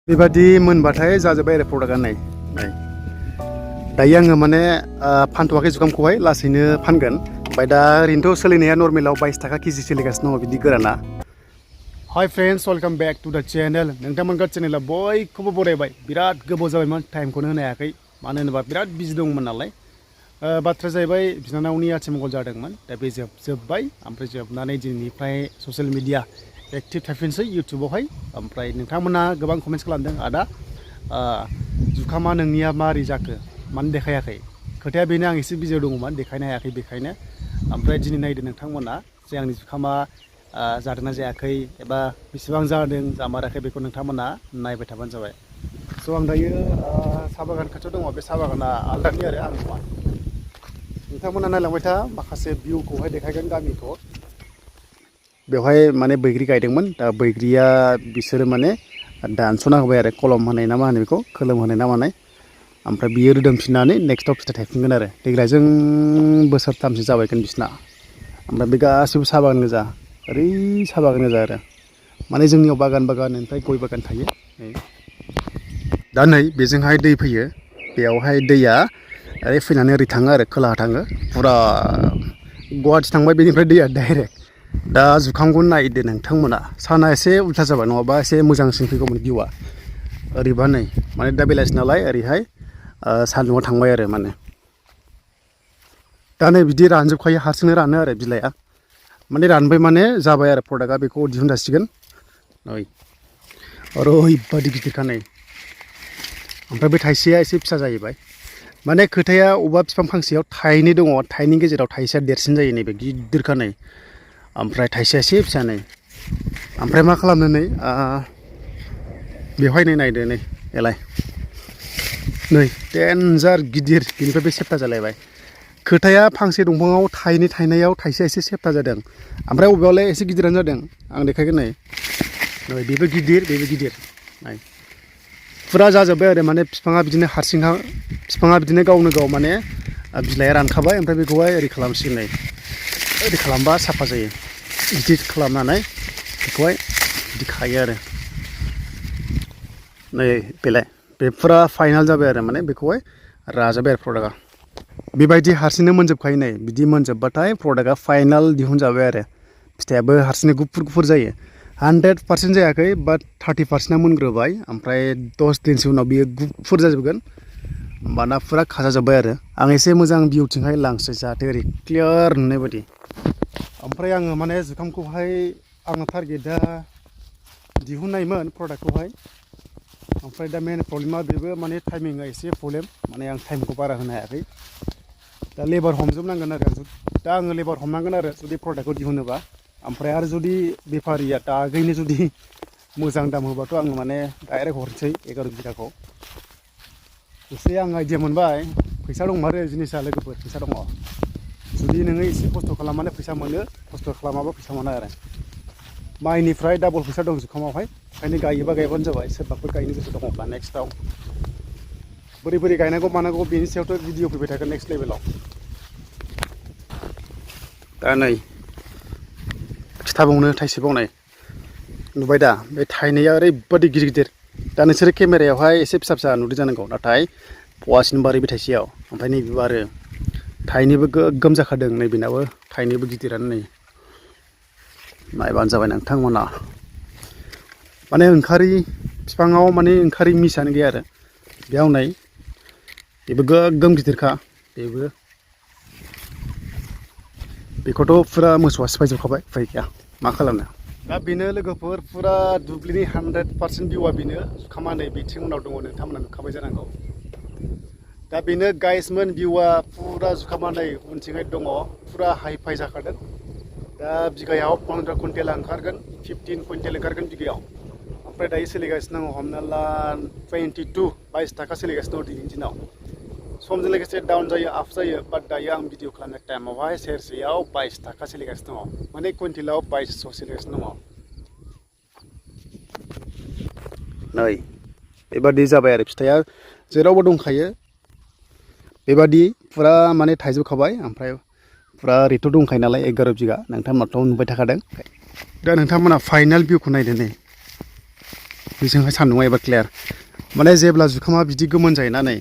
बेबादि मोनबाथाय जाजोब्बाय आरो प्रडाक्टआ नै दायो आङो माने फानथ'वाखै जुखामखौहाय लासैनो फानगोन ओमफ्राय दा ओरैनोथ' सोलिनाया नर्मेलाव 22 थाखा केजि सोलिगासिनो दङ बिदि गोराना हाय फ्रेन्ड्स वेलकाम बेक टु द चेनेल नोंथांमोनखौ चेनेला बयखौबो बरायबाय बिराद गोबाव जाबायमोन टाइमखौनो होनो हायाखै मानो होनोबा बिराद बिजि दंमोन नालाय बाथ्राया जाहैबाय बिनानावनि आथिमंगल जादोंमोन दा बे जोबबाय ओमफ्राय जोबनानै दिनैनिफ्राय ससियेल मिडिया एक्टिभ थाफिनसै इउटुबावहाय ओमफ्राय नोंथांमोना गोबां कमेन्ट्स खालामदों आदा जुखामा नोंनिया मारै जाखो मानो देखायाखै खोथाया बेनो आं एसे बिजियाव दङमोन देखायनो हायाखै बेखायनो ओमफ्राय दिनै नायदो नोंथांमोना जे आंनि जुखामा जादोंना जायाखै एबा बेसेबां जादों जामाराखै बेखौ नोंथांमोना नायबाय थाबानो जाबाय स' आं दायो साहा बागान खाथियाव दङ बे साहा बागाना आलदानि आरो आं नङा नोंथांमोना नायलांबाय था माखासे भिउखौहाय देखायगोन गामिखौ बेवहाय माने बैग्रि गायदोंमोन दा बैग्रिया बिसोरो माने दानस'ना होबाय आरो कलम होनाय ना मा होनो बेखौ खोलोम होनाय ना मानाय ओमफ्राय बियो रोदोमफिननानै नेक्स्टआव फिथाइ थायफिनगोन आरो देग्लायजों बोसोरथामसो जाबायगोन बिसिना ओमफ्राय बे गासिबो साहा बागान गोजा ओरै साहा बागान गोजा आरो माने जोंनियाव बागान ओमफ्राय गय बागान थायो दा नै बेजोंहाय दै फैयो बेयावहाय दैया ओरै फैनानै ओरै थाङो आरो खोलाहा थाङो फुरा गुवाहाटि थांबाय बेनिफ्राय दैया डाइरेक्ट दा जुखामखौ नायदो नोंथांमोना साना एसे उल्था जाबाय नङाबा एसे मोजांसिन फैगौमोन भिउआ ओरैबा नै माने दा बेलासि नालाय ओरैहाय सान्दुङाव थांबाय आरो माने दा नै बिदि रानजोबखायो हारसिंनो रानो आरो बिलाइआ माने रानबाय माने जाबाय आरो प्रडाक्टआ बेखौ दिहुनजासिगोन नै ओरैबादि गिदिरखा नै ओमफ्राय बे थाइसेया एसे फिसा जाहैबाय माने खोथाया अबेबा बिफां फांसेयाव थाइनै दङ थाइनैनि गेजेराव थाइसेया देरसिन जायो नैबे गिदिरखा नै ओमफ्राय थाइसेया एसे फिसा नै ओमफ्राय मा खालामनो नै बेवहाय नै नायदो नै एलाय नै डेन्जार गिदिर बेनिफ्राय बे सेप्ता जालायबाय खोथाया फांसे दंफाङाव थाइनै थाइनायाव थाइसेया एसे सेप्ता जादों ओमफ्राय बबेयावलाय एसे गिदिरानो जादों आं देखायगोन नै बेबो गिदिर नाय फुरा जाजोब्बाय आरो माने बिफाङा बिदिनो हारसिंहा बिफाङा बिदिनो गावनो गाव माने बिलाइया रानखाबाय ओमफ्राय बेखौहाय ओरै खालामसिगोन नै ओरै खालामबा साफा जायो बिदि खालामनानै बेखौहाय बिदि खायो आरो नै बेलाय बे फुरा फाइनाल जाबाय आरो माने बेखौहाय राजाबाय आरो प्रडाक्टआ बेबायदि हारसिंनो मोनजोबखायो नै बिदि मोनजोबबाथाय प्रडाक्टआ फाइनाल दिहुनजाबाय आरो फिथाइयाबो हारसिंनो गुफुर जायो 100% जायाखै बाट 30%आ मोनग्रोबाय ओमफ्राय 10 दिनसो उनाव बियो गुफुर जाजोबगोन होमबाना फुरा खाजाजोब्बाय आरो आं एसे मोजां भिउथिंहाय लांसै जाहाथे ओरै क्लियार नुनाय बायदि ओमफ्राय आङो माने जुखामखौहाय आंना टारगेटआ दिहुननायमोन प्रडाक्टखौहाय ओमफ्राय दा मेन प्रब्लेमा बेबो माने टाइमिंआ एसे प्रब्लेम माने आं टाइमखौ बारा होनो हायाखै दा लेबार हमजोबनांगोन आरो दा आङो लेबार हमनांगोन आरो जुदि प्रडाक्टखौ दिहुनोबा ओमफ्राय आरो जुदि बेफारिया दागैनो जुदि मोजां दाम होबाथ' आङो माने डाइरेक्ट हरसै 11 बिगाखौ एसे आं आइडिया मोनबाय फैसा दंमारो जिनिसा लोगोफोर फैसा दङ जुदि नोङो एसे खस्थ' खालामबानो फैसा मोनो खस्थ' खालामाबा फैसा मोना आरो माइनिफ्राय डाबल फैसा दं जुखामावहाय ओंखायनो गायोबा गायबानो जाबाय सोरबाफोर गायनो गोसो दङब्ला नेक्स्टआव बोरै गायनांगौ मानांगौ बेनि सायावथ' भिडिअ फैबाय थागोन नेक्स्ट लेभेलाव दा नै खिथाबावनो थाइसेबाव नै नुबाय दा बे थाइनैया ओरैबादि गिदिर दा नोंसोरो केमेरायावहाय एसे फिसा नुदों जानांगौ नाथाय पवासेनि बारै बे थाइसेयाव ओमफ्राय नैबेबो आरो थाइनैबो गोगोम जाखादों नैबेनाबो थाइनैबो गिदिरानो नै नायबानो जाबाय नोंथांमोना माने ओंखारि बिफाङाव माने ओंखारि मिसानो गैया आरो बेयाव नै बेबो गोगोम गिदिरखा बेखौथ' फुरा मोसौआ सिफायजोबखाबाय उफाय गैया मा खालामनो दा बेनो लोगोफोर फुरा दुब्लिनि 100% भिउआ बेनो जुखामा नै बिथिं उनाव दङ नोंथांमोना नुखाबाय जानांगौ दा बेनो गाइसमोन भिउआ फुरा जुखामा नै उनथिंहाय दङ फुरा हाइफाइ जाखादों दा बिगायाव 15 कुइन्टेल ओंखारगोन 15 कुइन्टेल ओंखारगोन बिगायाव ओमफ्राय दायो सोलिगासिनो दङ हमना ला 22 थाखा सोलिगासिनो दङ दिनैनि दिनाव समजों लोगोसे डाउन जायो आप जायो बाट दायो आं भिडिअ खालामनाय टाइमावहाय सेरसेयाव 22 थाखा सोलिगासिनो दङ माने कुइन्टेलाव 2200 सोलिगासिनो दङ नै बेबादि जाबाय आरो फिथाइया जेरावबो दंखायो बेबादि फुरा माने थाइजोबखाबाय ओमफ्राय फुरा ओरैथ' दंखायो नालाय 11 बिगा नोंथांमोनाथ' नुबाय थाखादों दा नोंथांमोना फाइनाल भिउखौ नायदो नै बेजोंहाय सान्दुंआ एबार क्लियार माने जेब्ला जुखामा बिदि गोमोन जायोना नै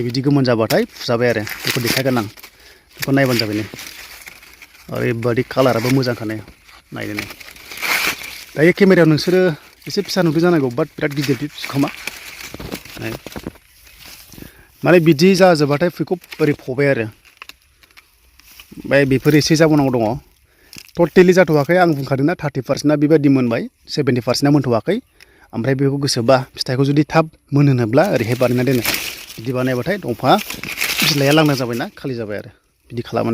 बिदि गोमोन जाबाथाय फुजाबाय आरो बेखौ देखायगोन आं बेखौ नायबानो जाबाय नै ओरैबादि कालाराबो मोजांखाने नायदो नै दायो केमेरायाव नोंसोरो एसे फिसा नुदों जानांगौ बाट बिराद गिदिर बे जुखामा माने बिदि जाजोब्बाथाय बेखौ ओरै फबाय आरो ओमफ्राय बेफोर एसे जाबावनांगौ दङ टटेलि जाथ'वाखै आं बुंखादोंना 30% बेबायदि मोनबाय 70% मोनथ'वाखै ओमफ्राय बेखौ गोसोबा फिथाइखौ जुदि थाब मोनहोनोब्ला ओरैहाय बानायना दोनो बिदि बानायबाथाय दंफाङा बिलाइया लांदां जाबायना खालि जाबाय आरो बिदि खालामो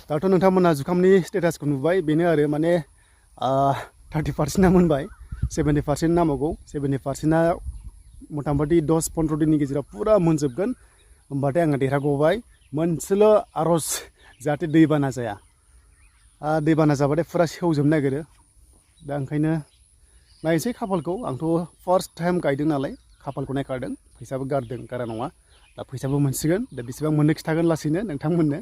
दाथ' नोंथांमोनहा जुखामनि स्टेटासखौ नुबाय बेनो आरो माने 30%आ मोनबाय 70% नांबावगौ 70%आ मथा मथि 10-15 दिननि गेजेराव फुरा मोनजोबगोन होमबाथाय आङो देरहागबाय मोनसेल' आर'ज जाहाथे दैबाना जाया दैबाना जाबाथाय फुरा सेवजोबनो नागिरो दा ओंखायनो नायनोसै खाफालखौ आंथ' फार्स्ट टाइम गायदों नालाय खाफालखौ नायखादों फैसाबो गारदों गारा नङा दा फैसाबो मोनसिगोन दा बेसेबां मोननो खिथागोन लासैनो नोंथांमोननो